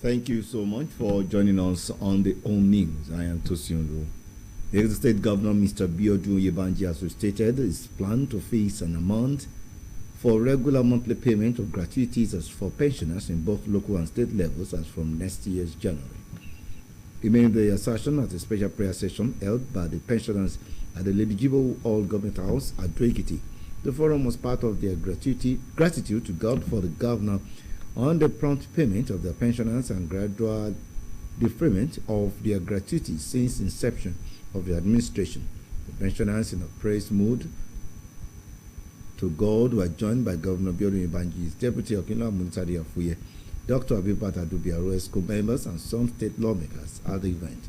Thank you so much for joining us on the Home News. I am Tosin. The State Governor, Mr. Biodun Oyebanji, has stated his plan to fix an amount for regular monthly payment of gratuities as for pensioners in both local and state levels as from next year's January. He made the assertion at a special prayer session held by the pensioners at the Lady Jibo All Government House at Ekiti. The forum was part of their gratitude to God for the governor on the prompt payment of their pensioners and gradual deferment of their gratuity since inception of the administration. The pensioners, in a praise mood to God, were joined by Governor Biodun Oyebanji's Deputy Okinla Muntari Afuye, Dr. Abibat Adubiaro, ESCO members, and some state lawmakers at the event.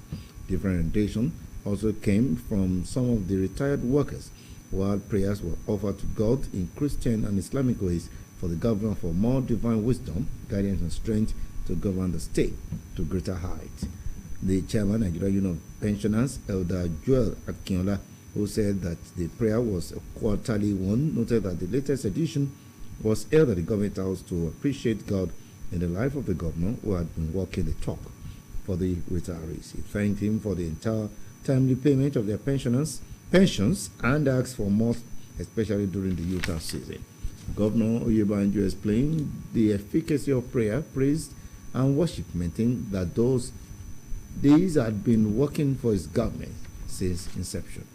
Different rendition also came from some of the retired workers, while prayers were offered to God in Christian and Islamic ways for the governor for more divine wisdom, guidance, and strength to govern the state to greater heights. The chairman, Nigeria Union of Pensioners, Elder Joel Akinola, who said that the prayer was a quarterly one, noted that the latest edition was held at the government house to appreciate God in the life of the governor who had been walking the talk for the retirees. He thanked him for the entire timely payment of their pensions, and asked for more, especially during the Utah season. Governor Oyebanji explained the efficacy of prayer, praise, and worship, maintained that these had been working for his government since inception.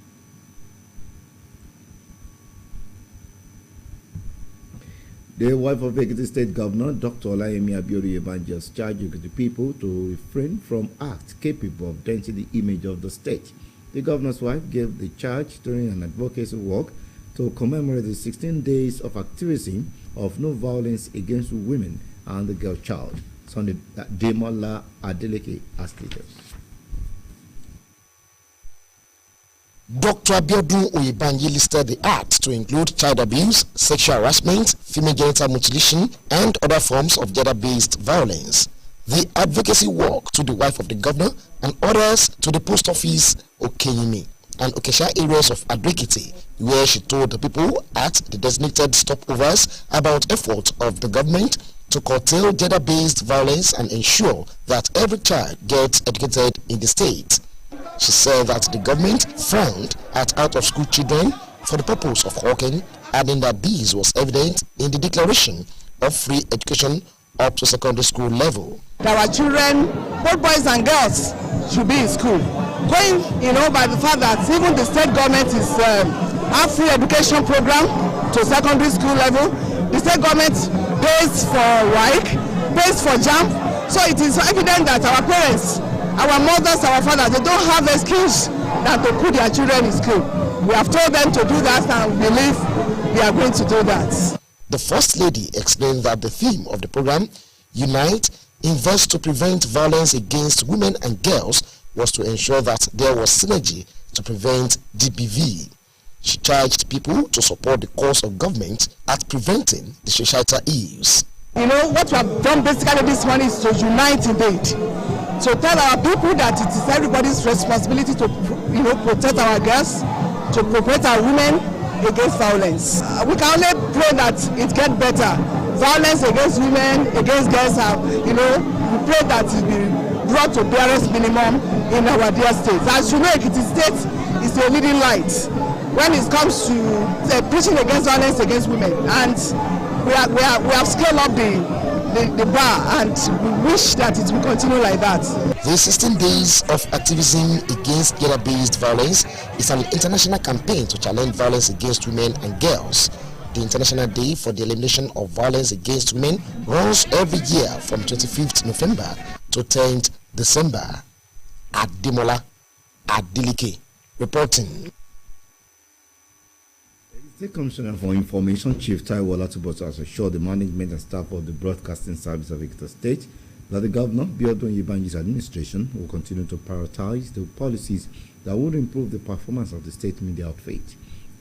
The wife of Ekiti State Governor, Dr. Olayemi Abiodun Oyebanji, has charged the people to refrain from acts capable of denting the image of the state. The governor's wife gave the charge during an advocacy walk to commemorate the 16 days of activism of no violence against women and the girl child. Sunday, Demola Adeleke has stated. Dr. Abiodun Oyebanji listed the acts to include child abuse, sexual harassment, female genital mutilation, and other forms of gender-based violence. The advocacy walk to the wife of the governor and others to the post office, Okenyimi, and Okesha areas of Adrekiti, where she told the people at the designated stopovers about efforts of the government to curtail gender-based violence and ensure that every child gets educated in the state. She said that the government frowned at out-of-school children for the purpose of hawking, adding that this was evident in the declaration of free education up to secondary school level. Our children, both boys and girls, should be in school. Going, by the fact that even the state government is have free education program to secondary school level. The state government pays for WAEC, pays for JAMB. So it is evident that our parents, our mothers, our fathers, they don't have excuse than to put their children in school. We have told them to do that and we believe they are going to do that. The First Lady explained that the theme of the program, Unite, Invest to Prevent Violence Against Women and Girls, was to ensure that there was synergy to prevent GBV. She charged people to support the cause of government at preventing the societal ills. What we have done basically this morning is to unite indeed. To tell our people that it is everybody's responsibility to protect our girls, to protect our women against violence. We can only pray that it gets better. Violence against women, against girls, we pray that it be brought to barest minimum in our dear state. As you know, Ekiti State is a leading light when it comes to preaching against violence against women, and we have scaled up the bar, and we wish that it will continue like that. The 16 days of activism against gender-based violence is an international campaign to challenge violence against women and girls. The International Day for the Elimination of Violence Against Women runs every year from 25th November to 10th December. Ademola Adeleke reporting. The Commissioner for Information, Chief Taiwo Olatuboso, has assured the management and staff of the Broadcasting Service of Ekiti State that the Governor, Biodun Oyebanji's administration, will continue to prioritize the policies that would improve the performance of the state media outfit.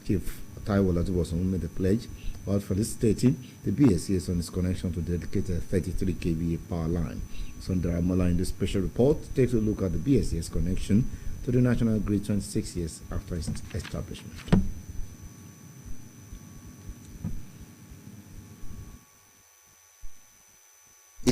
Chief Taiwo Olatuboso made the pledge while felicitating the BSES on its connection to the dedicated 33 kVA power line. Sundara Mola in this special report takes a look at the BSES connection to the national grid 26 years after its establishment.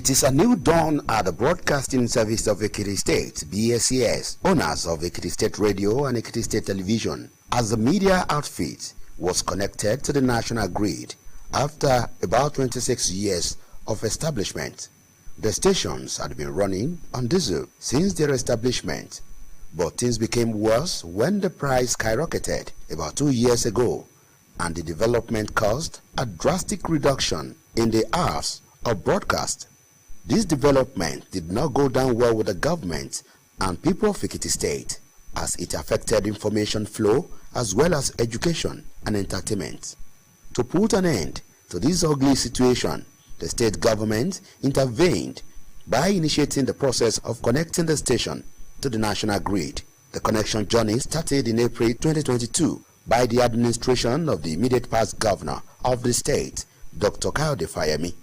It is a new dawn at the Broadcasting Service of Ekiti State, BSCS, owners of Ekiti State Radio and Ekiti State Television, as the media outfit was connected to the national grid after about 26 years of establishment. The stations had been running on diesel since their establishment, but things became worse when the price skyrocketed about 2 years ago, and the development caused a drastic reduction in the hours of broadcast. This development did not go down well with the government and people of Ekiti State, as it affected information flow as well as education and entertainment. To put an end to this ugly situation, the state government intervened by initiating the process of connecting the station to the national grid. The connection journey started in April 2022 by the administration of the immediate past governor of the state, Dr. Kayode Fayemi.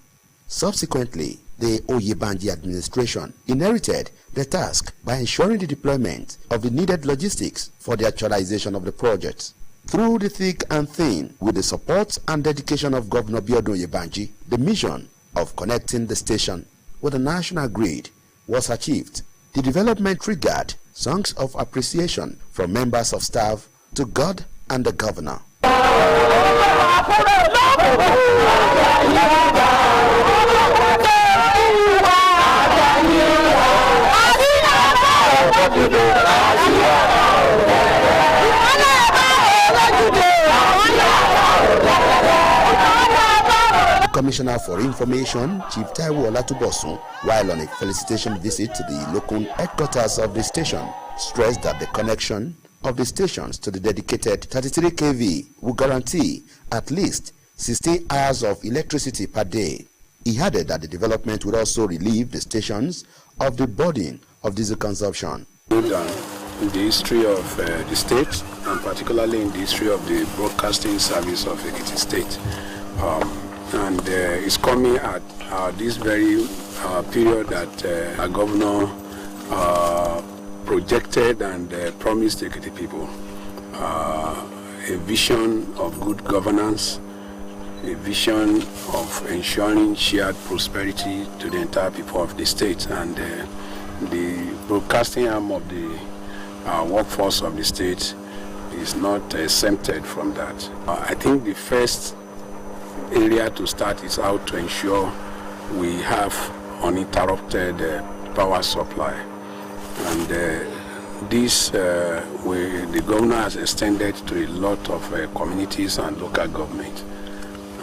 Subsequently, the Oyebanji administration inherited the task by ensuring the deployment of the needed logistics for the actualization of the project. Through the thick and thin, with the support and dedication of Governor Biodun Oyebanji, the mission of connecting the station with the national grid was achieved. The development triggered songs of appreciation from members of staff to God and the governor. Commissioner for Information, Chief Taiwo Olatubosun, while on a felicitation visit to the local headquarters of the station, stressed that the connection of the stations to the dedicated 33 kV will guarantee at least 60 hours of electricity per day. He added that the development would also relieve the stations of the burden of diesel consumption. In the history of the state, and particularly in the history of the Broadcasting Service of Ekiti State, and it's coming at this very period that our governor projected and promised Ekiti people a vision of good governance, a vision of ensuring shared prosperity to the entire people of the state, and the broadcasting arm of the workforce of the state is not exempted from that. I think the first area to start is how to ensure we have uninterrupted power supply, and the governor has extended to a lot of communities and local government,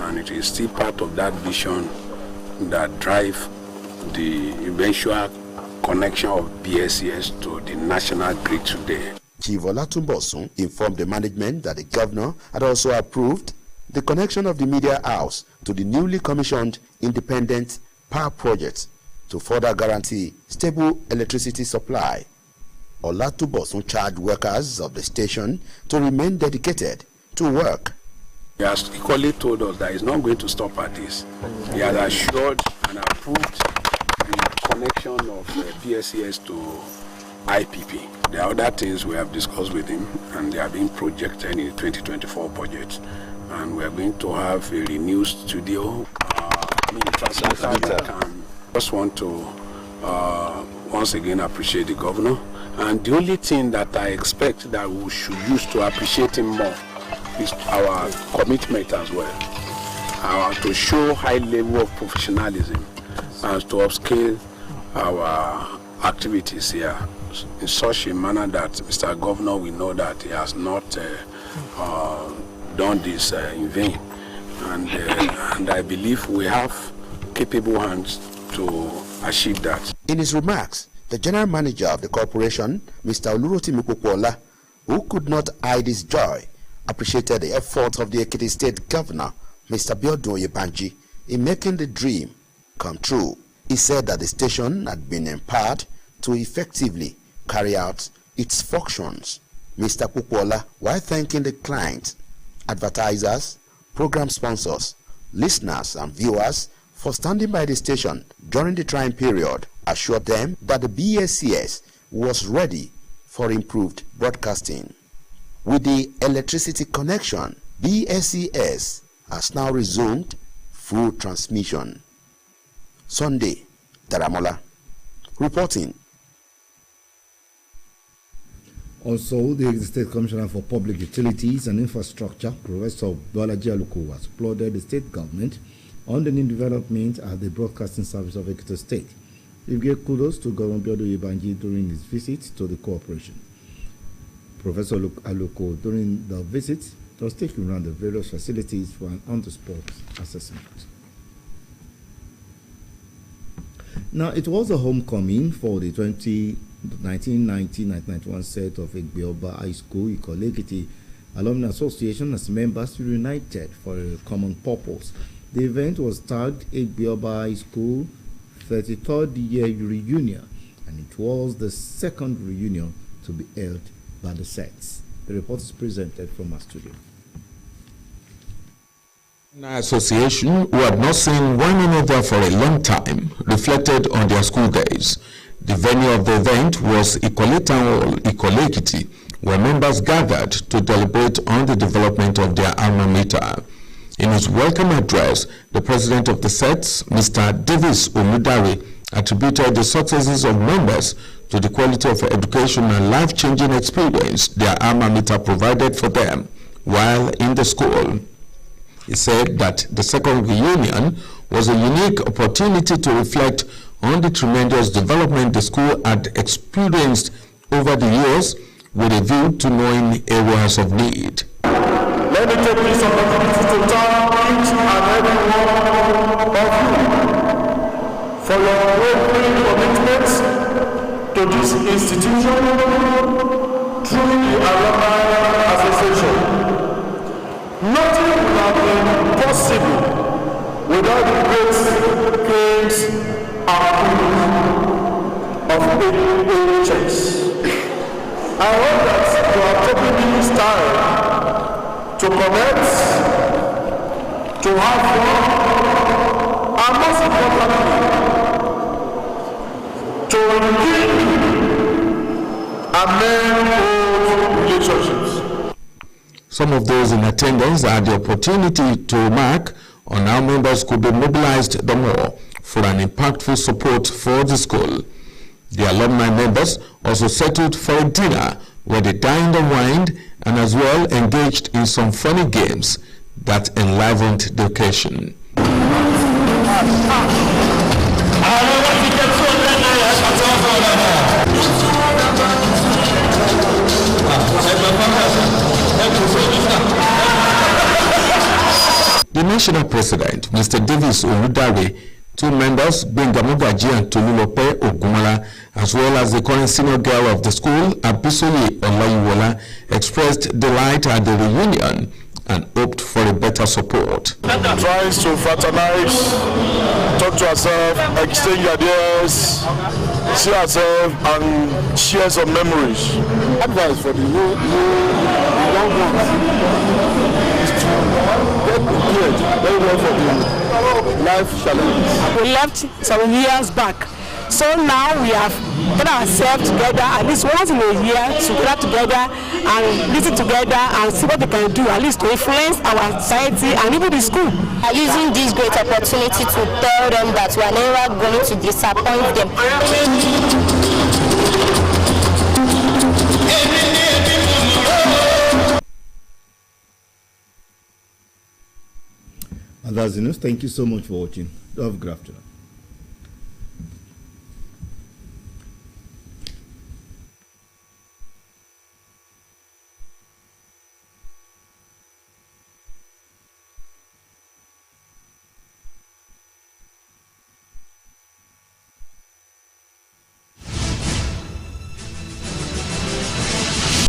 and it is still part of that vision that drive the eventual connection of BSCS to the national grid today. Chief Olatunbosun informed the management that the governor had also approved the connection of the media house to the newly commissioned independent power project to further guarantee stable electricity supply. Olatunbosun charged workers of the station to remain dedicated to work. He has equally told us that he's not going to stop at this. He has assured and approved the connection of BSCS to IPP. There are other things we have discussed with him, and they are being projected in the 2024 budget. And we are going to have a renewed studio. Just want to once again appreciate the governor. And the only thing that I expect that we should use to appreciate him more is our commitment as well, to show high level of professionalism and to upscale our activities here in such a manner that Mr. Governor will know that he has not done this in vain, and I believe we have capable hands to achieve that. In his remarks, the general manager of the corporation, Mr. Olurotimi Popola, who could not hide his joy, appreciated the efforts of the Ekiti State Governor, Mr. Biodun Oyebanji, in making the dream come true. He said that the station had been empowered to effectively carry out its functions. Mr. Popola, while thanking the clients, advertisers, program sponsors, listeners and viewers for standing by the station during the trying period, assured them that the BSCS was ready for improved broadcasting. With the electricity connection, BSCS has now resumed full transmission. Sunday, Daramola reporting. Also, the State Commissioner for Public Utilities and Infrastructure, Professor Bolaji Aluko, has applauded the state government on the new development at the Broadcasting Service of Ekiti State. He gave kudos to Governor Biodu Yebanji during his visit to the corporation. Professor Aluko, during the visit, was taking around the various facilities for an on-the-spot assessment. Now, it was a homecoming for the 1990-1991 set of Egbeoba High School, Ikole Ekiti Alumni Association, as members united for a common purpose. The event was tagged Egbeoba High School 33rd year reunion, and it was the second reunion to be held by the sets. The report is presented from our studio. Association, who had not seen one another for a long time, reflected on their school days. The venue of the event was Ikole Town Hall, Ikole Ekiti, where members gathered to deliberate on the development of their alma mater. In his welcome address, the president of the sets, Mr. Davis Omudari, attributed the successes of members to the quality of education and life-changing experience their alma mater provided for them while in the school. He said that the second reunion was a unique opportunity to reflect on the tremendous development the school had experienced over the years with a view to knowing areas of need. Let me take this opportunity to thank each and every one of you for your unwavering commitment to this institution through the Alumni Association. Nothing would have been possible without the great kings and queens of AHS. I hope that you are taking this time to connect, to have fun, and most importantly, to regain and mend old relationships. Some of those in attendance had the opportunity to remark on how members could be mobilized the more for an impactful support for the school. The alumni members also settled for a dinner where they dined and wined and as well engaged in some funny games that enlivened the occasion. The national president, Mr. Davis Omudari, two members, Benga Mugaji and Tolulope Ogumala, as well as the current senior girl of the school, Abisoli Olayiwola, expressed delight at the reunion and hoped for a better support. Tries to fraternize, talk to herself, exchange ideas, see herself, and share some memories. Advice for the young ones is to get prepared very well for the life challenges. We left some years back. So now we have put ourselves together at least once in a year to gather together and listen together and see what we can do at least to influence our society and even the school. Using this great opportunity to tell them that we are never going to disappoint them. And that's the news. Thank you so much for watching. Have a good afternoon.